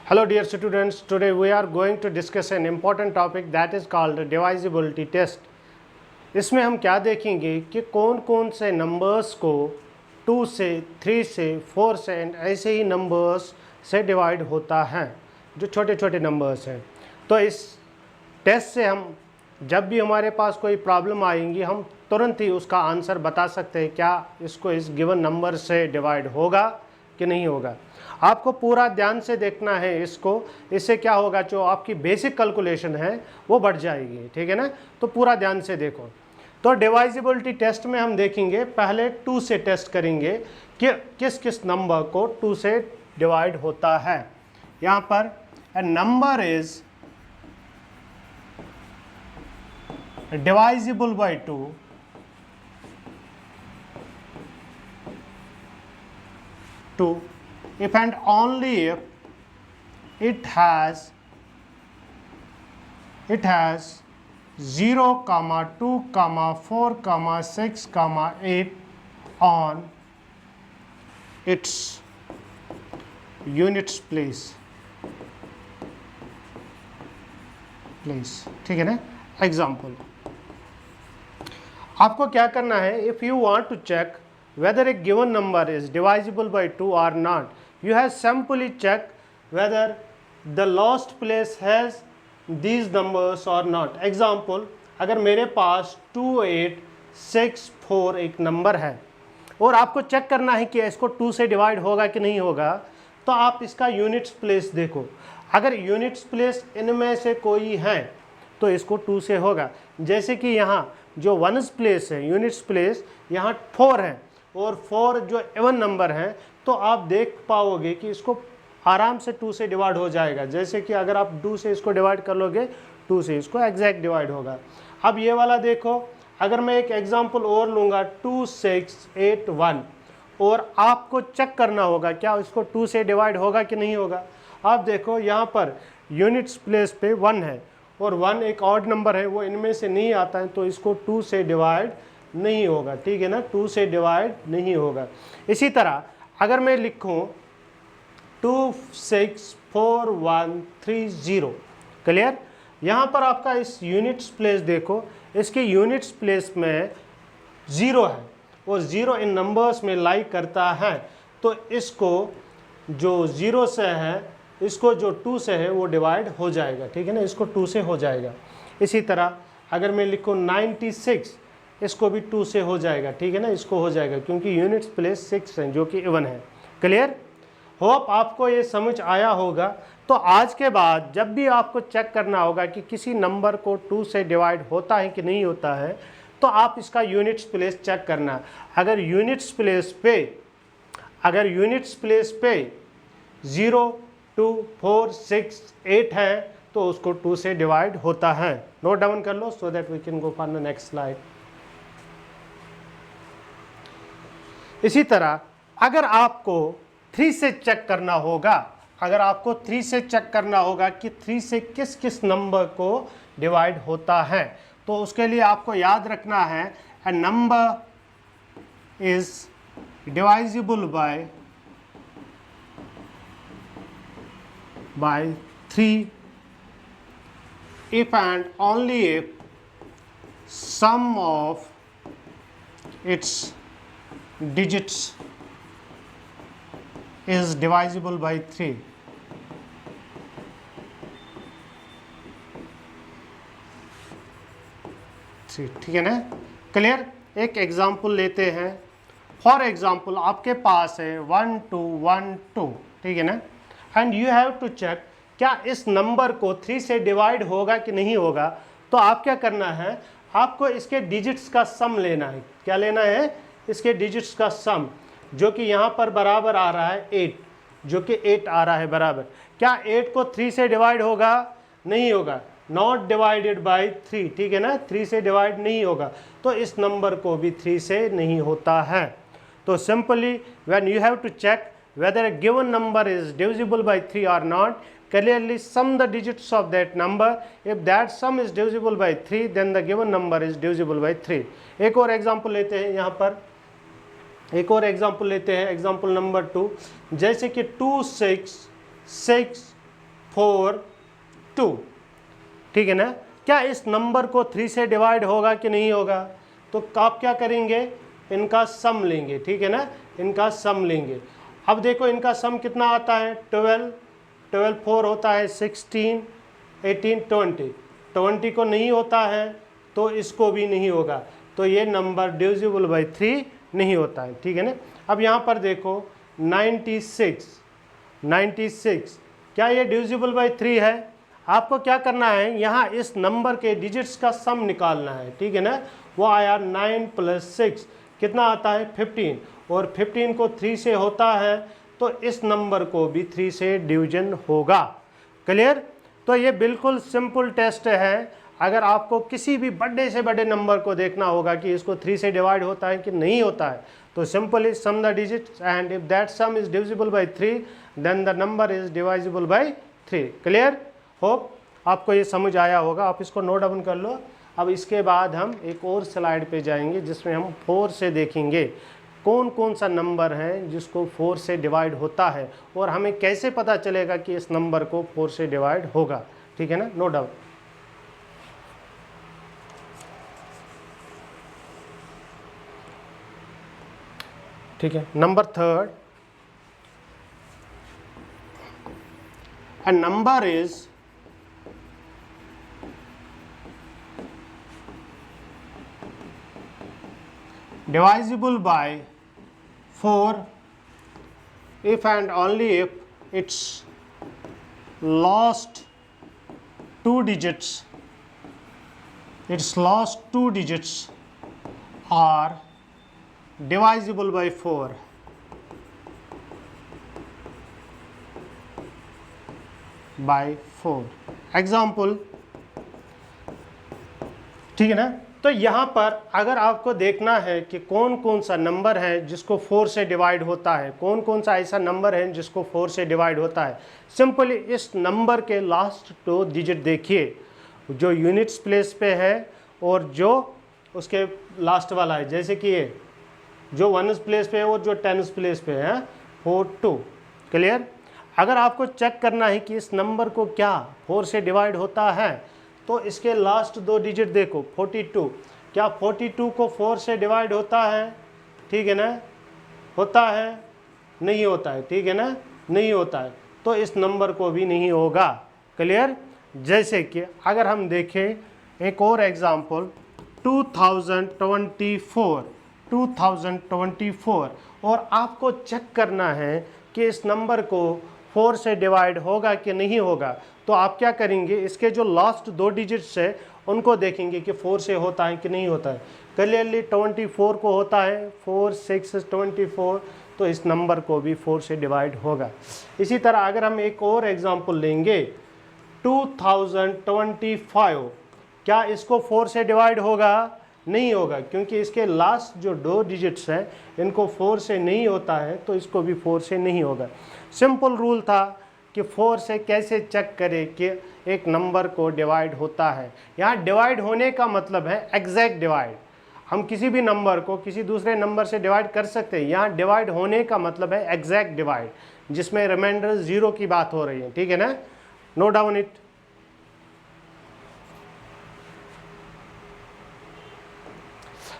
Hello dear students, today we are going to discuss an important topic that is called divisibility test. इसमें हम क्या देखेंगे कि कौन कौन से नंबर्स को 2 से 3 से 4 से एंड ऐसे ही नंबर्स से डिवाइड होता है, जो छोटे छोटे नंबर्स हैं। तो इस टेस्ट से हम जब भी हमारे पास कोई प्रॉब्लम आएंगी हम तुरंत ही उसका आंसर बता सकते हैं, क्या इसको इस गिवन नंबर से डिवाइड होगा कि नहीं होगा। आपको पूरा ध्यान से देखना है इसको, इससे क्या होगा, जो आपकी बेसिक कैलकुलेशन है वो बढ़ जाएगी, ठीक है ना। तो पूरा ध्यान से देखो। तो डिवाइजिबिलिटी टेस्ट में हम देखेंगे, पहले 2 से टेस्ट करेंगे कि किस किस नंबर को 2 से डिवाइड होता है। यहाँ पर a number is divisible by 2 if and only if it has 0, 2, 4, 6, 8 on its units place, ठीक है ना। एग्जाम्पल आपको क्या करना है, if you want to check whether a given number is divisible by 2 or not, you have simply check whether the last place has these numbers or not. Example, अगर मेरे पास 2864 एक नंबर है और आपको चेक करना है कि इसको 2 से डिवाइड होगा कि नहीं होगा, तो आप इसका यूनिट्स प्लेस देखो। अगर यूनिट्स प्लेस इनमें से कोई है तो इसको 2 से होगा। जैसे कि यहाँ जो वन्स प्लेस है, यूनिट्स प्लेस यहाँ 4 है और 4 जो इवन नंबर है, तो आप देख पाओगे कि इसको आराम से 2 से डिवाइड हो जाएगा। जैसे कि अगर आप 2 से इसको डिवाइड कर लोगे, 2 से इसको एग्जैक्ट डिवाइड होगा। अब ये वाला देखो, अगर मैं एक एग्जांपल और लूँगा 2681, और आपको चेक करना होगा क्या इसको 2 से डिवाइड होगा कि नहीं होगा। आप देखो यहाँ पर यूनिट्स प्लेस पे 1 है और 1 एक ऑड नंबर है, वो इनमें से नहीं आता है, तो इसको 2 से डिवाइड नहीं होगा, ठीक है ना। 2 से डिवाइड नहीं होगा। इसी तरह अगर मैं लिखूं 264130, क्लियर। यहाँ पर आपका इस यूनिट्स प्लेस देखो, इसके यूनिट्स प्लेस में 0 है और 0 इन नंबर्स में लाई करता है, तो इसको जो 0 से है, इसको जो 2 से है वो डिवाइड हो जाएगा, ठीक है ना। इसको 2 से हो जाएगा। इसी तरह अगर मैं लिखूँ 96, इसको भी 2 से हो जाएगा, ठीक है ना। इसको हो जाएगा क्योंकि यूनिट्स प्लेस 6 हैं जो कि इवन है, क्लियर। होप आपको ये समझ आया होगा। तो आज के बाद जब भी आपको चेक करना होगा कि किसी नंबर को 2 से डिवाइड होता है कि नहीं होता है, तो आप इसका यूनिट्स प्लेस चेक करना। अगर यूनिट्स प्लेस पे 0, 2, 4, 6, 8 है तो उसको 2 से डिवाइड होता है। नोट डाउन कर लो so that we can go for the next slide. इसी तरह अगर आपको 3 से चेक करना होगा, कि 3 से किस किस नंबर को डिवाइड होता है, तो उसके लिए आपको याद रखना है a number is divisible by 3 if and only if sum of its digits is divisible by 3. ठीक है ना, क्लियर। एक एग्जाम्पल लेते हैं। फॉर एग्जाम्पल आपके पास है 1212, ठीक है ना, and you have to check क्या इस नंबर को 3 से डिवाइड होगा कि नहीं होगा। तो आप क्या करना है, आपको इसके डिजिट्स का सम लेना है। क्या लेना है, इसके डिजिट्स का सम, जो कि यहाँ पर बराबर आ रहा है 8, जो कि 8 आ रहा है बराबर। क्या 8 को 3 से डिवाइड होगा, नहीं होगा, नॉट डिवाइडेड बाय 3, ठीक है ना, 3 से डिवाइड नहीं होगा। तो इस नंबर को भी 3 से नहीं होता है। तो simply when you have to check whether a given number is divisible by 3 or not, clearly sum the digits of that number. If that sum is divisible by 3, then the given number is divisible by 3. एक और example लेते हैं, यहाँ पर एक और example लेते हैं, एग्जाम्पल नंबर 2। जैसे कि 2 6 6 4 2, ठीक है ना। क्या इस नंबर को 3 से डिवाइड होगा कि नहीं होगा? तो आप क्या करेंगे, इनका सम लेंगे, ठीक है ना, इनका सम लेंगे। अब देखो इनका सम कितना आता है, 12 12 4 होता है 16 18 20, 20 को नहीं होता है तो इसको भी नहीं होगा, तो ये नंबर डिविजिबल बाई 3 नहीं होता है, ठीक है ना। अब यहाँ पर देखो 96 क्या ये डिविजिबल बाई 3 है? आपको क्या करना है, यहाँ इस नंबर के डिजिट्स का सम निकालना है, ठीक है ना। वो आया 9 + 6 कितना आता है 15, और 15 को 3 से होता है तो इस नंबर को भी 3 से डिवीजन होगा। क्लियर? तो ये बिल्कुल सिंपल टेस्ट है। अगर आपको किसी भी बड़े से बड़े नंबर को देखना होगा कि इसको 3 से डिवाइड होता है कि नहीं होता है, तो simply sum the digits and if that sum is divisible by 3 then the number is divisible by 3। Clear? Hope आपको ये समझ आया होगा। आप इसको नोट डाउन कर लो। अब इसके बाद हम एक और स्लाइड पे जाएंगे जिसमें हम 4 से देखेंगे कौन कौन सा नंबर है जिसको 4 से डिवाइड होता है और हमें कैसे पता चलेगा कि इस नंबर को 4 से डिवाइड होगा, ठीक है ना। No doubt. ठीक है, number 3, a number is divisible by 4 if and only if its last two digits are divisible by 4 example, ठीक है ना। तो यहाँ पर अगर आपको देखना है कि कौन कौन सा नंबर है जिसको 4 से डिवाइड होता है, कौन कौन सा ऐसा नंबर है जिसको 4 से डिवाइड होता है, सिंपली इस नंबर के लास्ट 2 डिजिट देखिए जो यूनिट्स प्लेस पे है और जो उसके लास्ट वाला है, जैसे कि ये जो 1s प्लेस पे है और जो 10s प्लेस पे है 4 2। क्लियर? अगर आपको चेक करना है कि इस नंबर को क्या 4 से डिवाइड होता है तो इसके लास्ट 2 डिजिट देखो 42, क्या 42 को 4 से डिवाइड होता है? ठीक है ना, होता है? नहीं होता है, ठीक है ना, नहीं होता है, तो इस नंबर को भी नहीं होगा। क्लियर? जैसे कि अगर हम देखें एक और एग्जांपल 2024 और आपको चेक करना है कि इस नंबर को 4 से डिवाइड होगा कि नहीं होगा, तो आप क्या करेंगे, इसके जो लास्ट 2 डिजिट्स है उनको देखेंगे कि 4 से होता है कि नहीं होता है। क्लियरली 24 को होता है, 4 6 24, तो इस नंबर को भी 4 से डिवाइड होगा। इसी तरह अगर हम एक और एग्जांपल लेंगे 2025, क्या इसको 4 से डिवाइड होगा? नहीं होगा, क्योंकि इसके लास्ट जो 2 डिजिट्स हैं इनको 4 से नहीं होता है, तो इसको भी 4 से नहीं होगा। सिंपल रूल था कि 4 से कैसे चेक करें कि एक नंबर को डिवाइड होता है। यहाँ डिवाइड होने का मतलब है एग्जैक्ट डिवाइड। हम किसी भी नंबर को किसी दूसरे नंबर से डिवाइड कर सकते हैं। यहाँ डिवाइड होने का मतलब है एग्जैक्ट डिवाइड, जिसमें रिमाइंडर 0 की बात हो रही है, ठीक है ना। Note down it.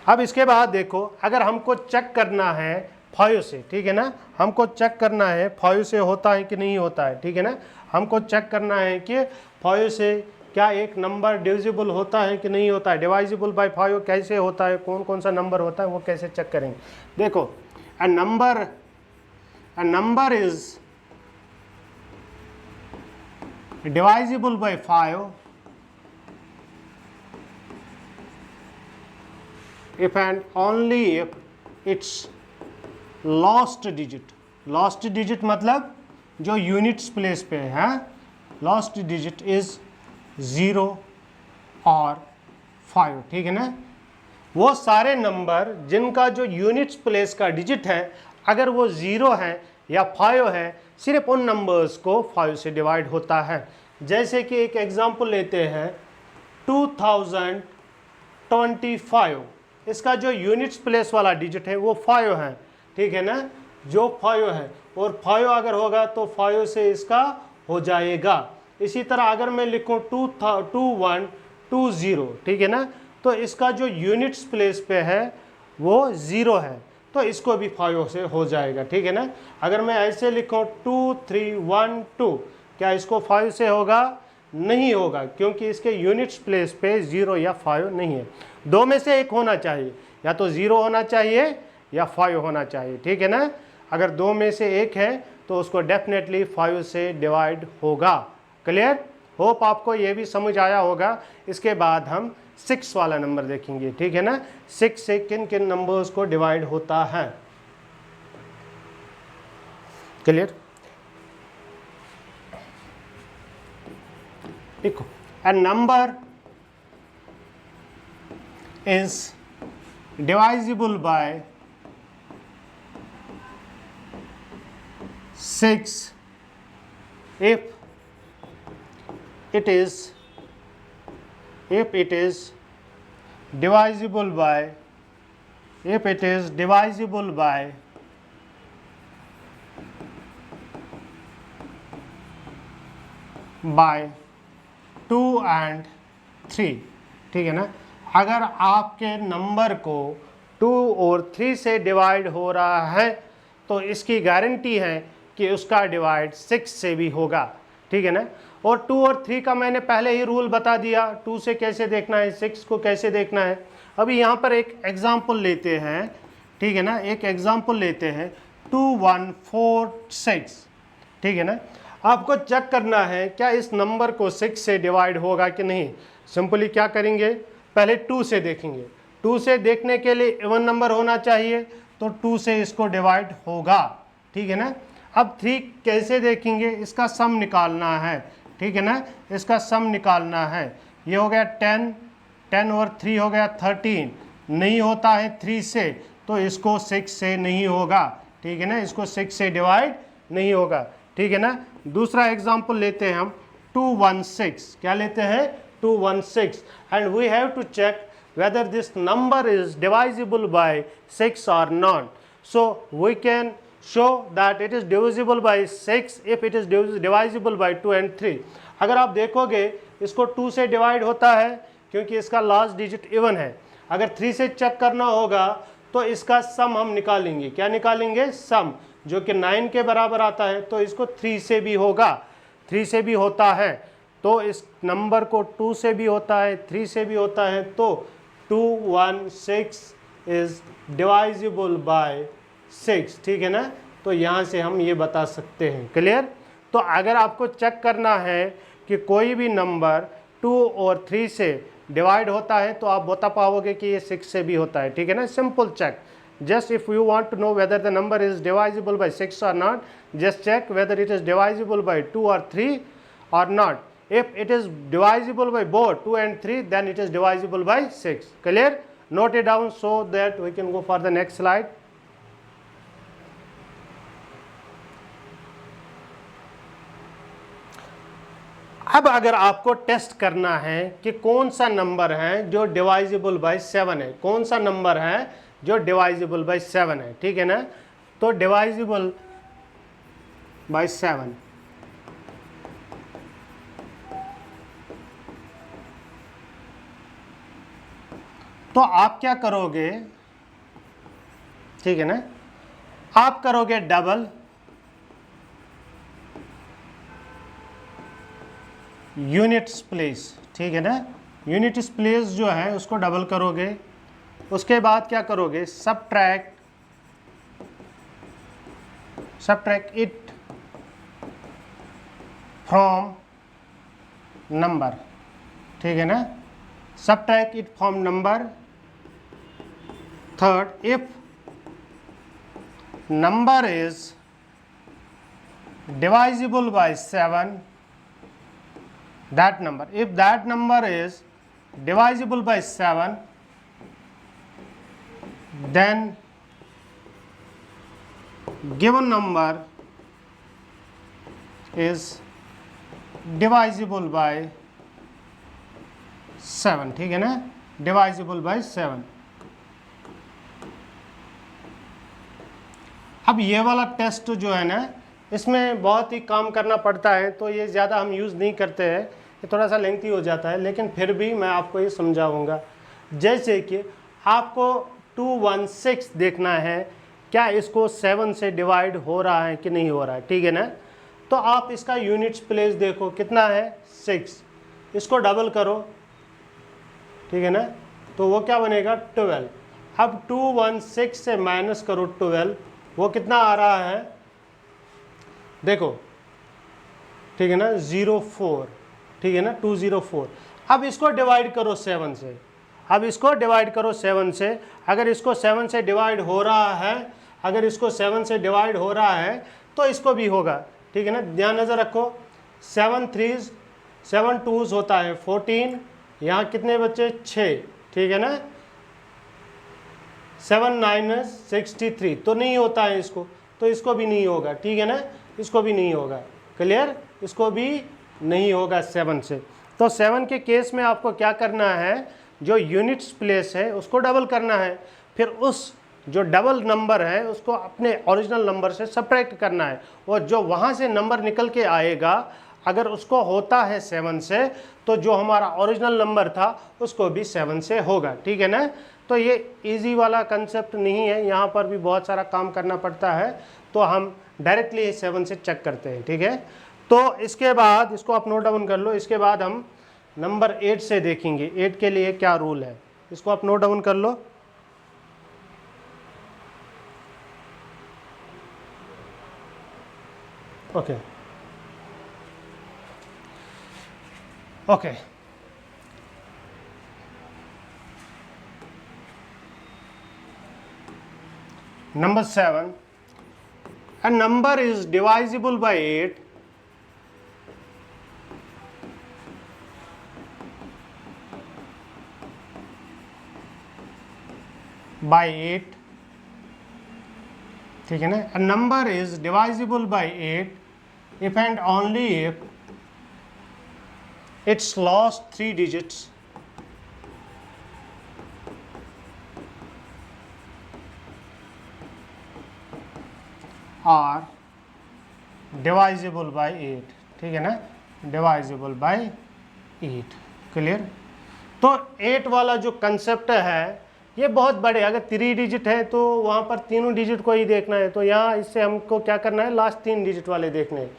अब इसके बाद देखो, अगर हमको चेक करना है 5 से, ठीक है ना, हमको चेक करना है 5 से होता है कि नहीं होता है, ठीक है ना। हमको चेक करना है कि 5 से क्या एक नंबर डिविजिबल होता है कि नहीं होता है, डिवाइजिबल बाय 5 कैसे होता है, कौन कौन सा नंबर होता है, वो कैसे चेक करेंगे। देखो, a number is divisible by 5 if and only if its last digit मतलब जो यूनिट्स प्लेस पे है, लास्ट डिजिट इज 0 और 5, ठीक है ना। वो सारे नंबर जिनका जो यूनिट्स प्लेस का डिजिट है अगर वो 0 है या 5 है, सिर्फ उन नंबर्स को 5 से डिवाइड होता है। जैसे कि एक एग्जांपल लेते हैं 2025, इसका जो यूनिट्स प्लेस वाला डिजिट है वो 5 है, ठीक है ना, जो 5 है, और 5 अगर होगा तो 5 से इसका हो जाएगा। इसी तरह अगर मैं लिखूँ 2120, ठीक है ना, तो इसका जो यूनिट्स प्लेस पे है वो 0 है, तो इसको भी 5 से हो जाएगा, ठीक है ना। अगर मैं ऐसे लिखूँ 2312, क्या इसको 5 से होगा? नहीं होगा, क्योंकि इसके यूनिट्स प्लेस पे 0 या 5 नहीं है। दो में से एक होना चाहिए, या तो 0 होना चाहिए या 5 होना चाहिए, ठीक है ना। अगर दो में से एक है तो उसको डेफिनेटली 5 से डिवाइड होगा। क्लियर? होप आपको ये भी समझ आया होगा। इसके बाद हम 6 वाला नंबर देखेंगे, ठीक है ना। 6 से किन किन नंबर्स को डिवाइड होता है। क्लियर? देखो, a number is divisible by 6 if it is divisible by 2 and 3, ठीक है ना। अगर आपके नंबर को 2 और 3 से डिवाइड हो रहा है तो इसकी गारंटी है कि उसका डिवाइड 6 से भी होगा, ठीक है ना। और 2 और 3 का मैंने पहले ही रूल बता दिया, 2 से कैसे देखना है, 6 को कैसे देखना है। अभी यहाँ पर एक एग्जाम्पल लेते हैं, ठीक है ना, एक एग्जाम्पल लेते हैं 2146, ठीक है ना। आपको चेक करना है क्या इस नंबर को 6 से डिवाइड होगा कि नहीं। सिंपली क्या करेंगे, पहले 2 से देखेंगे। 2 से देखने के लिए इवन नंबर होना चाहिए, तो 2 से इसको डिवाइड होगा, ठीक है ना। अब 3 कैसे देखेंगे, इसका सम निकालना है, ठीक है ना, इसका सम निकालना है। ये हो गया 10 और 3 हो गया 13, नहीं होता है 3 से, तो इसको 6 से नहीं होगा, ठीक है ना, इसको 6 से डिवाइड नहीं होगा, ठीक है ना। दूसरा एग्जाम्पल लेते हैं हम 216, क्या लेते हैं 216, and we have to check whether this number is divisible by 6 or not. So we can show that it is divisible by 6 if it is divisible by 2 and 3. अगर आप देखोगे इसको 2 से डिवाइड होता है क्योंकि इसका लास्ट डिजिट इवन है। अगर 3 से चेक करना होगा तो इसका सम हम निकालेंगे, क्या निकालेंगे, सम, जो कि 9 के बराबर आता है, तो इसको 3 से भी होगा, 3 से भी होता है। तो इस नंबर को 2 से भी होता है, 3 से भी होता है, तो 216 इज डिवाइजिबल बाय 6, ठीक है ना। तो यहाँ से हम ये बता सकते हैं। क्लियर? तो अगर आपको चेक करना है कि कोई भी नंबर 2 और 3 से डिवाइड होता है तो आप बता पाओगे कि ये 6 से भी होता है, ठीक है ना। Simple check, just if you want to know whether the number is divisible by 6 or not, just check whether it is divisible by 2 or 3 or not. If it is divisible by both 2 and 3, then it is divisible by 6. Clear? Note it down so that we can go for the next slide. अब अगर आपको test करना है कि कौन सा number है जो डिवाइजिबल बाय 7 है, कौन सा नंबर है जो डिवाइजिबल बाय 7 है, ठीक है ना। तो डिवाइजिबल बाय 7, तो आप क्या करोगे, ठीक है ना, आप करोगे डबल यूनिट्स प्लेस, ठीक है ना। यूनिट्स प्लेस जो है उसको डबल करोगे, उसके बाद क्या करोगे, सब्ट्रैक्ट इट फ्रॉम नंबर, ठीक है ना, subtract it from number. Third, if number is divisible by 7, that number, if that number is divisible by 7, then given number is divisible by 7, ठीक है ना, divisible by 7। अब ये वाला टेस्ट जो है ना, इसमें बहुत ही काम करना पड़ता है, तो ये ज़्यादा हम यूज़ नहीं करते हैं, ये थोड़ा सा लेंथी हो जाता है, लेकिन फिर भी मैं आपको ये समझाऊंगा। जैसे कि आपको 216 देखना है, क्या इसको 7 से डिवाइड हो रहा है कि नहीं हो रहा है, ठीक है ना। तो आप इसका यूनिट्स प्लेस देखो कितना है 6, इसको डबल करो, ठीक है ना, तो वो क्या बनेगा 12। अब 216 से माइनस करो 12, वो कितना आ रहा है देखो, ठीक है ना 04, ठीक है ना 204। अब इसको डिवाइड करो 7 से, अब इसको डिवाइड करो 7 से, अगर इसको 7 से डिवाइड हो रहा है, अगर इसको 7 से डिवाइड हो रहा है तो इसको भी होगा, ठीक है ना। ध्यान नज़र रखो, 7 3s 7 2s होता है 14, यहाँ कितने बच्चे 6, ठीक है ना, 7 9 63, तो नहीं होता है इसको, तो इसको भी नहीं होगा, ठीक है ना, इसको भी नहीं होगा, क्लियर, इसको भी नहीं होगा 7 से। तो 7 के केस में आपको क्या करना है, जो यूनिट्स प्लेस है उसको डबल करना है, फिर उस जो डबल नंबर है उसको अपने ओरिजिनल नंबर से सब्ट्रैक्ट करना है, और जो वहाँ से नंबर निकल के आएगा अगर उसको होता है 7 से, तो जो हमारा ओरिजिनल नंबर था उसको भी 7 से होगा, ठीक है ना। तो ये इजी वाला कंसेप्ट नहीं है, यहाँ पर भी बहुत सारा काम करना पड़ता है, तो हम डायरेक्टली 7 से चेक करते हैं, ठीक है। तो इसके बाद इसको आप नोट डाउन कर लो, इसके बाद हम नंबर 8 से देखेंगे, 8 के लिए क्या रूल है, इसको आप नोट डाउन कर लो। Okay okay, number 7, a number is divisible by 8 by 8, ठीक है ना। A number is divisible by 8 if and only if its last 3 digits are divisible by 8, ठीक है ना, divisible by 8, क्लियर। तो 8 वाला जो कंसेप्ट है ये बहुत बड़े, अगर 3 डिजिट है तो वहाँ पर तीनों डिजिट को ही देखना है, तो यहाँ इससे हमको क्या करना है, लास्ट 3 डिजिट वाले देखने हैं।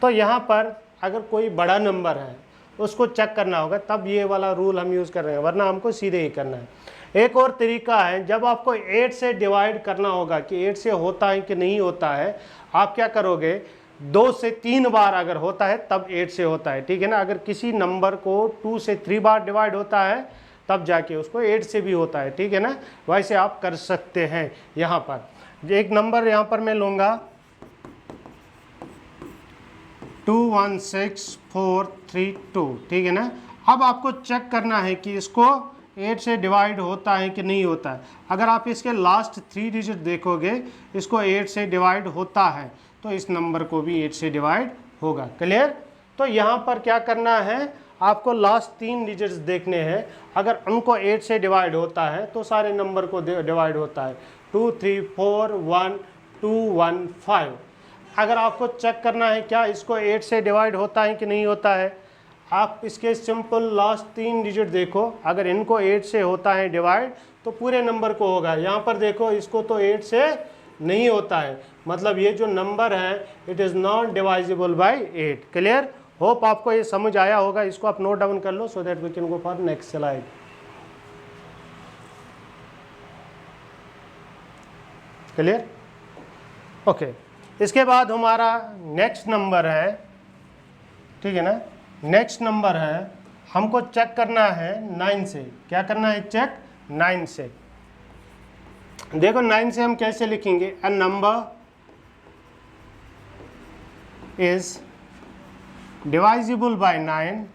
तो यहाँ पर अगर कोई बड़ा नंबर है उसको चेक करना होगा, तब ये वाला रूल हम यूज़ कर रहे हैं, वरना हमको सीधे ही करना है। एक और तरीका है, जब आपको 8 से डिवाइड करना होगा कि 8 से होता है कि नहीं होता है, आप क्या करोगे, 2 से 3 बार अगर होता है तब 8 से होता है, ठीक है ना। अगर किसी नंबर को 2 से 3 बार डिवाइड होता है तब जाके उसको 8 से भी होता है, ठीक है ना। वैसे आप कर सकते हैं। यहाँ पर एक नंबर यहाँ पर मैं लूँगा 216432, ठीक है ना। अब आपको चेक करना है कि इसको 8 से डिवाइड होता है कि नहीं होता है। अगर आप इसके लास्ट 3 डिजिट देखोगे, इसको 8 से डिवाइड होता है तो इस नंबर को भी 8 से डिवाइड होगा, क्लियर। तो यहाँ पर क्या करना है, आपको लास्ट 3 डिजिट्स देखने हैं, अगर उनको 8 से डिवाइड होता है तो सारे नंबर को डिवाइड होता है, 2 3 4 1 2 1 5। अगर आपको चेक करना है क्या इसको 8 से डिवाइड होता है कि नहीं होता है, आप इसके सिंपल लास्ट 3 डिजिट देखो, अगर इनको 8 से होता है डिवाइड तो पूरे नंबर को होगा। यहाँ पर देखो इसको तो 8 से नहीं होता है, मतलब ये जो नंबर है it is not divisible by 8, clear. Hope आपको ये समझ आया होगा, इसको आप नोट डाउन कर लो so that we can go for next slide. Clear, okay. इसके बाद हमारा नेक्स्ट नंबर है, ठीक है ना, नेक्स्ट नंबर है हमको चेक करना है 9 से। क्या करना है, चेक 9 से। देखो 9 से हम कैसे लिखेंगे, a number is divisible by 9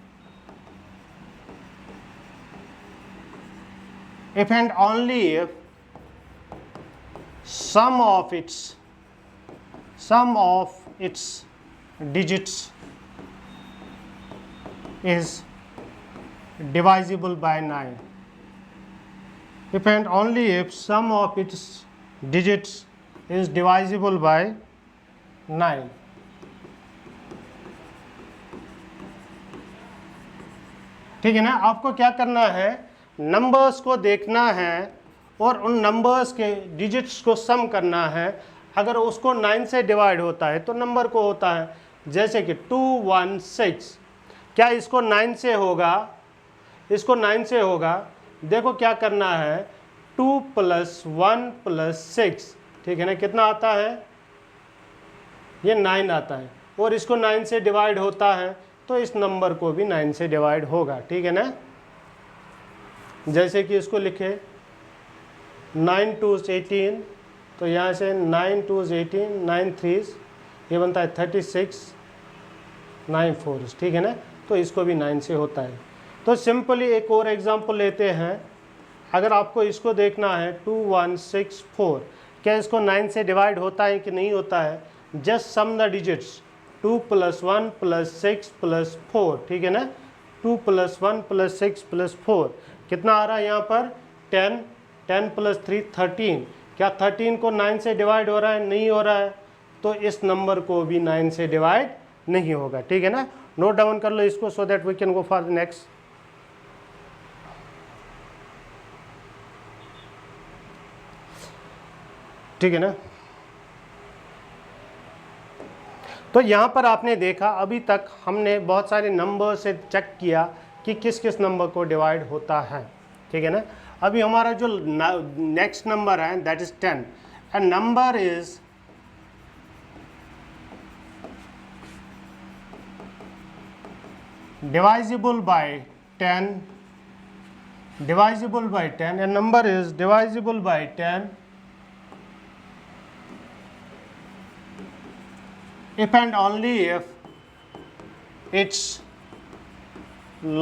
if and only if sum of its digits is divisible by 9, if and only if sum of its digits is divisible by 9, ठीक है ना। आपको क्या करना है, नंबर्स को देखना है और उन नंबर्स के डिजिट्स को सम करना है। अगर उसको 9 से डिवाइड होता है तो नंबर को होता है, जैसे कि 216, क्या इसको 9 से होगा, इसको 9 से होगा। देखो क्या करना है, 2 + 1 + 6, ठीक है ना, कितना आता है, ये 9 आता है, और इसको 9 से डिवाइड होता है तो इस नंबर को भी 9 से डिवाइड होगा, ठीक है ना। जैसे कि इसको लिखे 9 2s 18, तो यहाँ से 9 2s 18, 9 3s, ये बनता है 36, 9 4s, ठीक है ना, तो इसको भी 9 से होता है। तो सिंपली एक और एग्जांपल लेते हैं। अगर आपको इसको देखना है 2164, क्या इसको 9 से डिवाइड होता है कि नहीं होता है, जस्ट सम द डिजिट्स, 2 + 1 + 6 + 4, ठीक है ना, 2 + 1 + 6 + 4, कितना आ रहा है यहाँ पर 10, 10 + 3 13, क्या 13 को 9 से डिवाइड हो रहा है, नहीं हो रहा है, तो इस नंबर को भी 9 से डिवाइड नहीं होगा, ठीक है ना। नोट डाउन कर लो इसको so that we can go for next. ठीक है ना। तो यहाँ पर आपने देखा अभी तक हमने बहुत सारे नंबर से चेक किया कि किस किस नंबर को डिवाइड होता है, ठीक है ना। अभी हमारा जो नेक्स्ट नंबर है that is 10, and number is divisible by 10, divisible by 10, a number is divisible by 10 if and only if its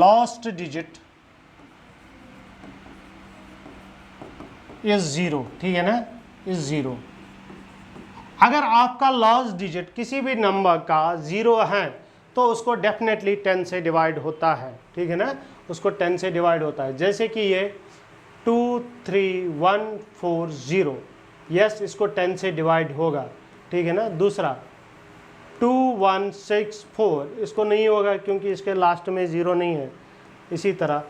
last digit is 0, ठीक है ना, is 0। अगर आपका लास्ट डिजिट किसी भी नंबर का 0 है तो उसको डेफिनेटली 10 से डिवाइड होता है, ठीक है ना, उसको 10 से डिवाइड होता है। जैसे कि ये 23140, यस इसको 10 से डिवाइड होगा, ठीक है ना। दूसरा 2164, इसको नहीं होगा क्योंकि इसके लास्ट में 0 नहीं है। इसी तरह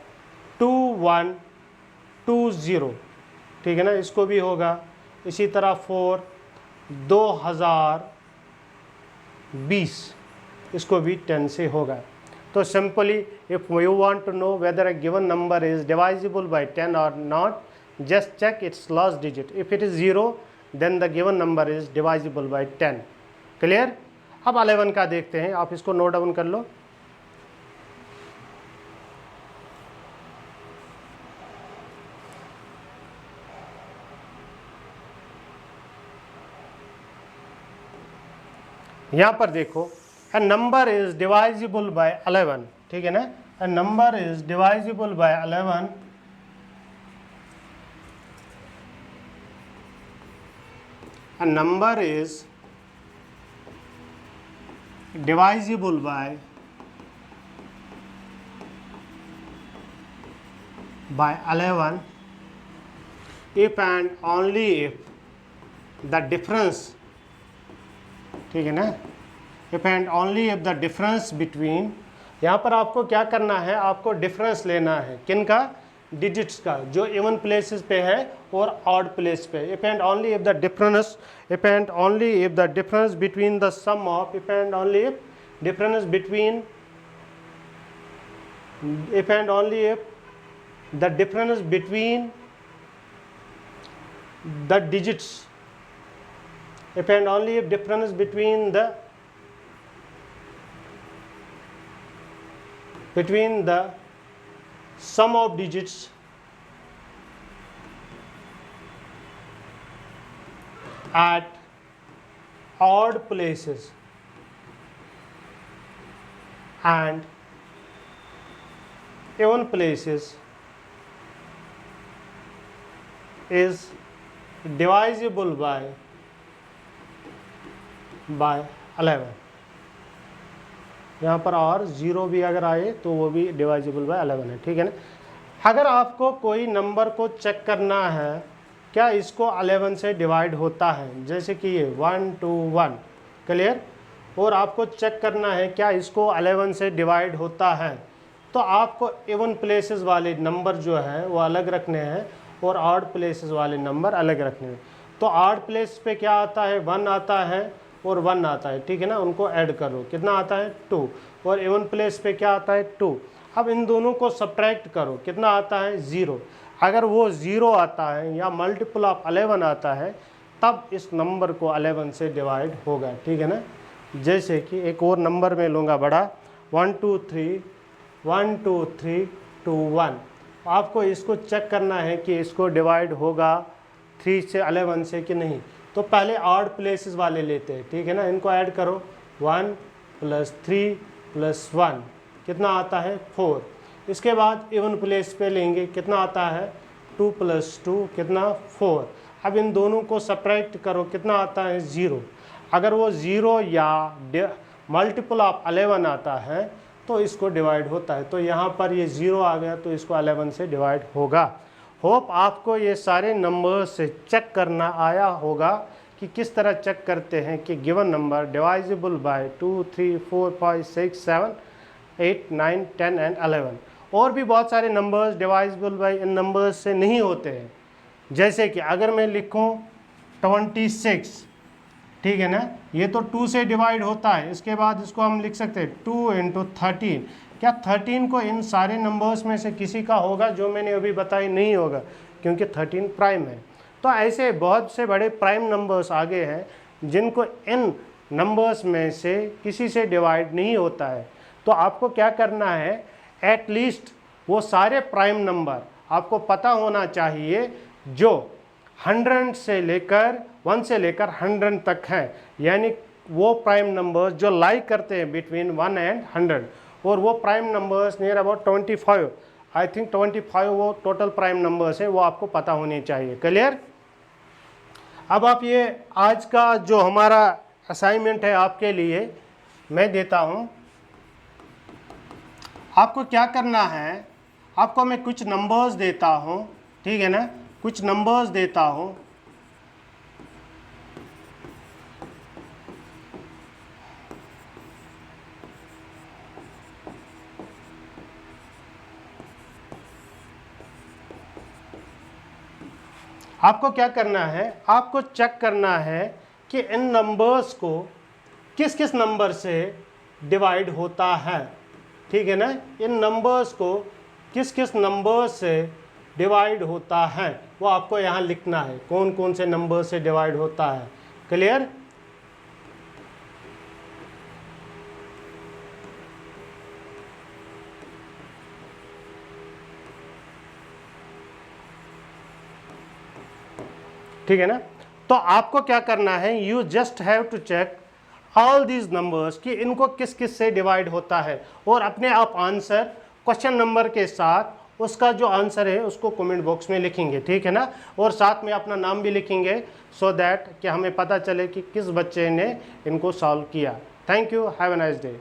2120, ठीक है ना, इसको भी होगा। इसी तरह 2020, इसको भी 10 से होगा। तो simply if you want to know whether a given number is divisible by 10 और not, just check its last digit. If it is 0 then the given number is divisible by 10। Clear. अब 11 का देखते हैं, आप इसको नोट डाउन कर लो। यहाँ पर देखो, a number is divisible by 11, ठीक है ना, a number is divisible by 11 a number is divisible by 11 if and only if the difference, ठीक है ना, if and only if the difference between, यहाँ पर आपको क्या करना है, आपको डिफरेंस लेना है किन का, डिजिट्स का, जो इवन प्लेसेस पे है और ऑड प्लेस पे। if and only if the difference, if and only if the difference between the sum of, if and only if difference between, if and only if the difference between the digits, if and only if difference between the sum of digits at odd places and even places is divisible by 11। यहाँ पर और 0 भी अगर आए तो वो भी डिवाइजिबल bye 11 है, ठीक है ना। अगर आपको कोई नंबर को चेक करना है क्या इसको 11 से डिवाइड होता है, जैसे कि ये 121, क्लियर, और आपको चेक करना है क्या इसको 11 से डिवाइड होता है, तो आपको इवन प्लेसेस वाले नंबर जो है वो अलग रखने हैं और ऑड प्लेसेस वाले नंबर अलग रखने हैं। तो ऑड प्लेस पे क्या आता है, 1 आता है और 1 आता है, ठीक है ना, उनको ऐड करो, कितना आता है 2। और इवन प्लेस पे क्या आता है 2। अब इन दोनों को सब्ट्रैक्ट करो, कितना आता है 0। अगर वो 0 आता है या मल्टीपल ऑफ 11 आता है तब इस नंबर को 11 से डिवाइड होगा, ठीक है ना। जैसे कि एक और नंबर में लूँगा बड़ा 1 2 3 1 2 3 2 1। आपको इसको चेक करना है कि इसको डिवाइड होगा 3 से 11 से कि नहीं। तो पहले ऑड प्लेसेस वाले लेते हैं, ठीक है ना, इनको ऐड करो 1 + 3 + 1 कितना आता है 4। इसके बाद इवन प्लेस पे लेंगे, कितना आता है 2 + 2 कितना 4। अब इन दोनों को सब्ट्रैक्ट करो, कितना आता है 0। अगर वो 0 या मल्टीपल ऑफ 11 आता है तो इसको डिवाइड होता है। तो यहाँ पर ये 0 आ गया तो इसको 11 से डिवाइड होगा। होप आपको ये सारे नंबर से चेक करना आया होगा कि किस तरह चेक करते हैं कि गिवन नंबर डिवाइजिबल बाय 2 3 4 5 6 7 8 9 10 एंड 11। और भी बहुत सारे नंबर्स डिवाइजिबल बाय इन नंबर्स से नहीं होते हैं। जैसे कि अगर मैं लिखूं 26, ठीक है ना, ये तो 2 से डिवाइड होता है। इसके बाद इसको हम लिख सकते हैं 2 × 13। क्या 13 को इन सारे नंबर्स में से किसी का होगा? जो मैंने अभी बताई नहीं होगा, क्योंकि 13 प्राइम है। तो ऐसे बहुत से बड़े प्राइम नंबर्स आगे हैं जिनको इन नंबर्स में से किसी से डिवाइड नहीं होता है। तो आपको क्या करना है, एटलीस्ट वो सारे प्राइम नंबर आपको पता होना चाहिए जो 100 से लेकर 1 से लेकर 100 तक हैं, यानी वो प्राइम नंबर्स जो लाई करते हैं बिटवीन 1 एंड 100। और वो prime numbers near about 25, I think 25 वो टोटल प्राइम नंबर्स है, वो आपको पता होने चाहिए। क्लियर? अब आप ये आज का जो हमारा असाइनमेंट है आपके लिए मैं देता हूँ। आपको क्या करना है, आपको मैं कुछ नंबर्स देता हूँ, ठीक है ना, कुछ नंबर्स देता हूँ। आपको क्या करना है, आपको चेक करना है कि इन नंबर्स को किस किस नंबर से डिवाइड होता है, ठीक है ना। इन नंबर्स को किस किस नंबर से डिवाइड होता है वो आपको यहाँ लिखना है, कौन कौन से नंबर से डिवाइड होता है। क्लियर? ठीक है ना। तो आपको क्या करना है, you just have to check all these numbers कि इनको किस किस से डिवाइड होता है, और अपने आप आंसर क्वेश्चन नंबर के साथ उसका जो आंसर है उसको कमेंट बॉक्स में लिखेंगे, ठीक है ना। और साथ में अपना नाम भी लिखेंगे सो दैट कि हमें पता चले कि किस बच्चे ने इनको सॉल्व किया। Thank you, have a nice day.